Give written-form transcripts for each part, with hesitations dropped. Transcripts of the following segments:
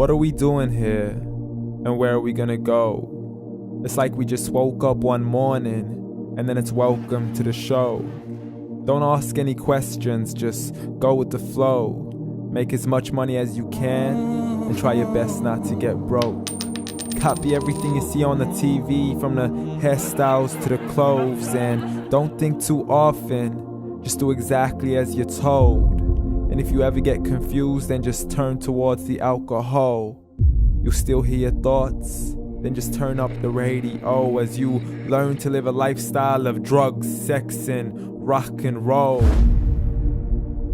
What are we doing here? And where are we gonna go? It's like we just woke up one morning and then it's welcome to the show. Don't ask any questions, just go with the flow. Make as much money as you can and try your best not to get broke. Copy everything you see on the TV, from the hairstyles to the clothes, and don't think too often, just do exactly as you're told. And if you ever get confused, then just turn towards the alcohol. You'll still hear your thoughts, then just turn up the radio as you learn to live a lifestyle of drugs, sex, and rock and roll.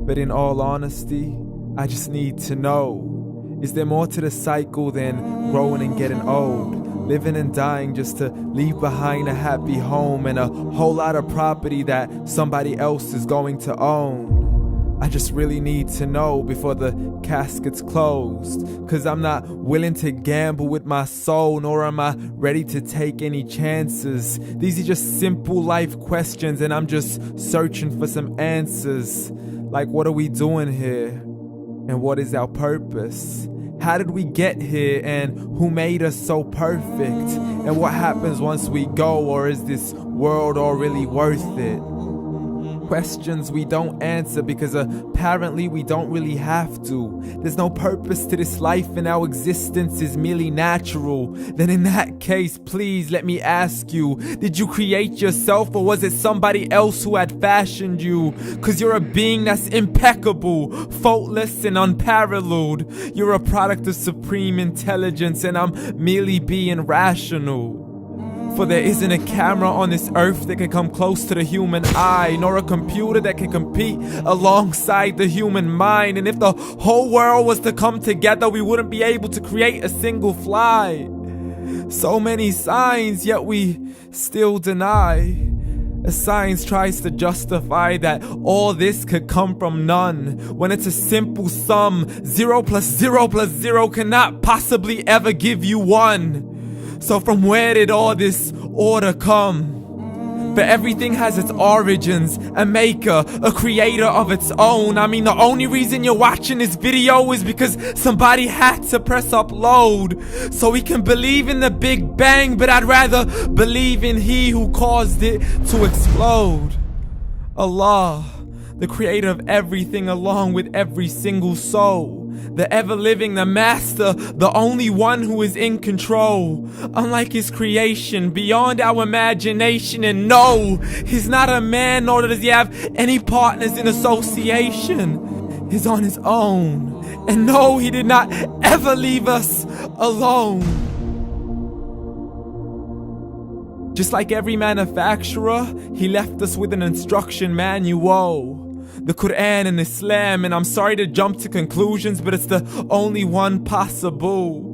But in all honesty, I just need to know, is there more to the cycle than growing and getting old? Living and dying just to leave behind a happy home and a whole lot of property that somebody else is going to own. I just really need to know before the casket's closed, 'cause I'm not willing to gamble with my soul, nor am I ready to take any chances. These are just simple life questions and I'm just searching for some answers. Like, what are we doing here? And what is our purpose? How did we get here, and who made us so perfect? And what happens once we go, or is this world all really worth it? Questions we don't answer because apparently we don't really have to. There's no purpose to this life and our existence is merely natural. Then in that case, please let me ask you, did you create yourself, or was it somebody else who had fashioned you? 'Cause you're a being that's impeccable, faultless and unparalleled. You're a product of supreme intelligence and I'm merely being rational. For there isn't a camera on this earth that can come close to the human eye, nor a computer that can compete alongside the human mind. And if the whole world was to come together, we wouldn't be able to create a single fly. So many signs, yet we still deny. As science tries to justify that all this could come from none, when it's a simple sum. 0 plus 0 plus 0 cannot possibly ever give you 1. So from where did all this order come? For everything has its origins, a maker, a creator of its own. I mean, the only reason you're watching this video is because somebody had to press upload. So we can believe in the Big Bang, but I'd rather believe in He who caused it to explode. Allah, the creator of everything along with every single soul. The ever-living, the master, the only one who is in control. Unlike his creation, beyond our imagination. And no, he's not a man, nor does he have any partners in association. He's on his own. And no, he did not ever leave us alone. Just like every manufacturer, he left us with an instruction manual. The Qur'an and Islam, and I'm sorry to jump to conclusions, but it's the only one possible.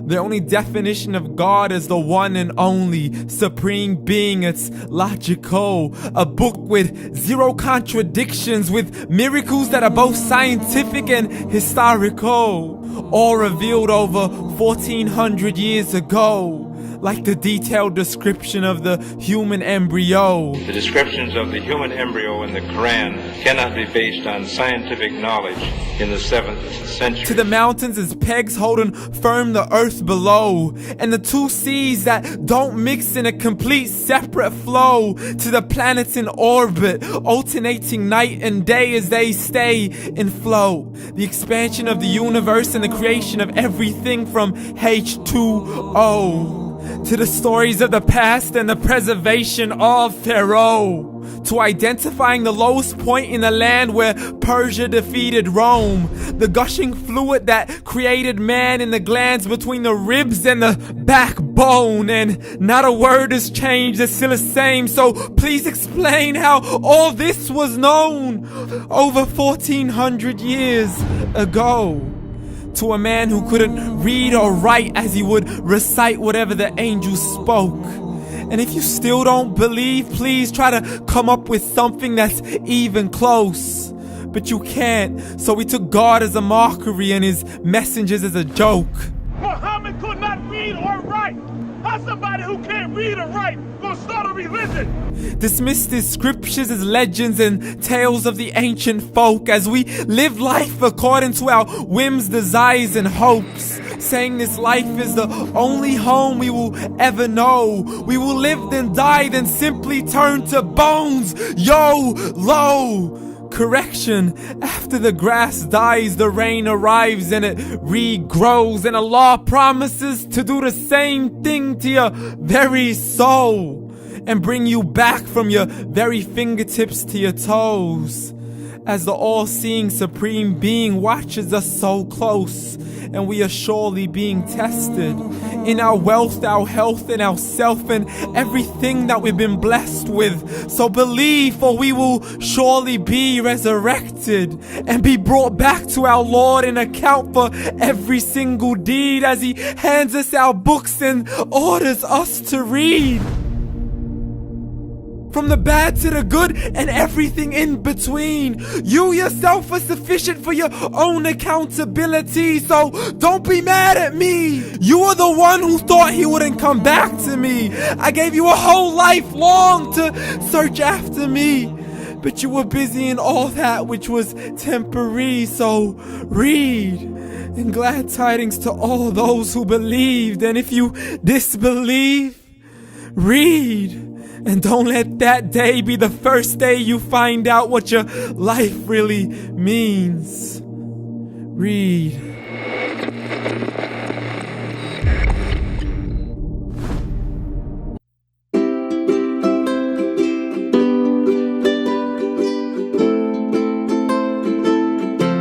The only definition of God is the one and only supreme being. It's logical, a book with 0 contradictions, with miracles that are both scientific and historical, all revealed over 1400 years ago. Like the detailed description of the human embryo. The descriptions of the human embryo in the Quran cannot be based on scientific knowledge in the 7th century. To the mountains as pegs holding firm the earth below, and the 2 seas that don't mix in a complete separate flow. To the planets in orbit, alternating night and day as they stay in flow. The expansion of the universe and the creation of everything from H2O. To the stories of the past and the preservation of Pharaoh. To identifying the lowest point in the land where Persia defeated Rome. The gushing fluid that created man in the glands between the ribs and the backbone. And not a word has changed, it's still the same. So please explain how all this was known over 1400 years ago. To a man who couldn't read or write as he would recite whatever the angels spoke. And if you still don't believe, please try to come up with something that's even close. But you can't, so we took God as a mockery and his messengers as a joke. Muhammad could not read or write. How's somebody who can't read or write gonna start a religion? Dismissed his scriptures as legends and tales of the ancient folk as we live life according to our whims, desires, and hopes. saying this life is the only home we will ever know. We will live then die, then simply turn to bones. YOLO! Correction, after the grass dies, the rain arrives and it regrows, and Allah promises to do the same thing to your very soul and bring you back from your very fingertips to your toes, as the all-seeing supreme being watches us so close, and we are surely being tested in our wealth, our health, and our self, and everything that we've been blessed with. So believe, for we will surely be resurrected and be brought back to our Lord and account for every single deed, as He hands us our books and orders us to read. From the bad to the good and everything in between. You yourself are sufficient for your own accountability, so don't be mad at me. You are the one who thought He wouldn't come back to me. I gave you a whole life long to search after me, but you were busy in all that which was temporary. So read, and glad tidings to all those who believed. And if you disbelieve, read. And don't let that day be the first day you find out what your life really means. Read.